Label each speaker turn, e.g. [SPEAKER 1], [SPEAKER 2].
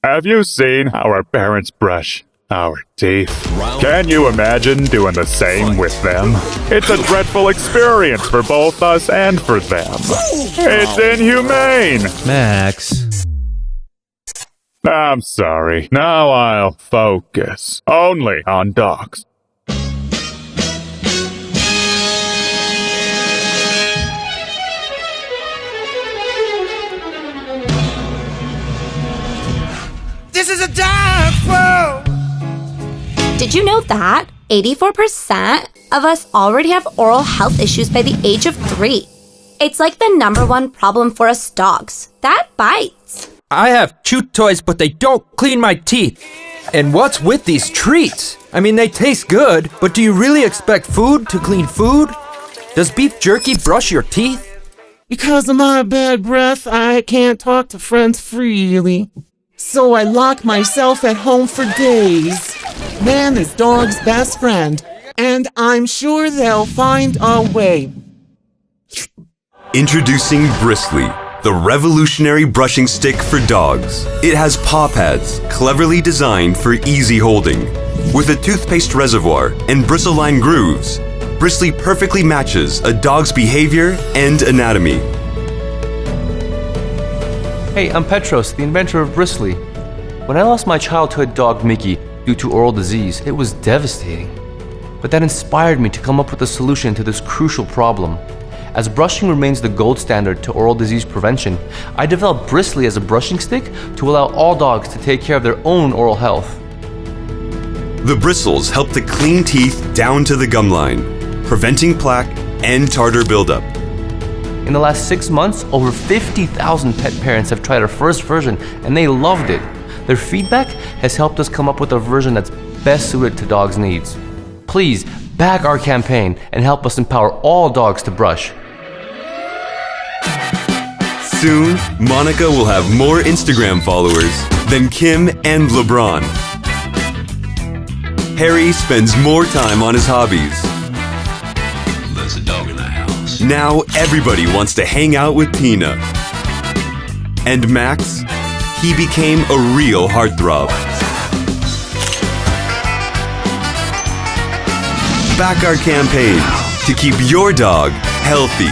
[SPEAKER 1] Have you seen how our parents brush our teeth? Can you imagine doing the same with them? It's a dreadful experience for both us and for them. It's inhumane.
[SPEAKER 2] Max.
[SPEAKER 1] I'm sorry. Now I'll focus only on dogs.
[SPEAKER 3] This is a dog food!
[SPEAKER 4] Did you know that 84% of us already have oral health issues by the age of 3? It's like the #1 problem for us dogs. That bites.
[SPEAKER 2] I have chew toys, but they don't clean my teeth. And what's with these treats? I mean, they taste good, but do you really expect food to clean food? Does beef jerky brush your teeth?
[SPEAKER 3] Because of my bad breath, I can't talk to friends freely. So I lock myself at home for days. Man is dog's best friend, and I'm sure they'll find a way.
[SPEAKER 5] Introducing Bristly, the revolutionary brushing stick for dogs. It has paw pads, cleverly designed for easy holding. With a toothpaste reservoir and bristle-lined grooves, Bristly perfectly matches a dog's behavior and anatomy.
[SPEAKER 6] Hey, I'm Petros, the inventor of Bristly. When I lost my childhood dog Mickey due to oral disease, it was devastating. But that inspired me to come up with a solution to this crucial problem. As brushing remains the gold standard to oral disease prevention, I developed Bristly as a brushing stick to allow all dogs to take care of their own oral health.
[SPEAKER 5] The bristles help to clean teeth down to the gum line, preventing plaque and tartar buildup.
[SPEAKER 6] In the last 6 months, over 50,000 pet parents have tried our first version and they loved it. Their feedback has helped us come up with a version that's best suited to dogs' needs. Please back our campaign and help us empower all dogs to brush.
[SPEAKER 5] Soon, Monica will have more Instagram followers than Kim and LeBron. Harry spends more time on his hobbies.
[SPEAKER 7] There's a dog in the house.
[SPEAKER 5] Now everybody wants to hang out with Tina. And Max, he became a real heartthrob. Back our campaign to keep your dog healthy.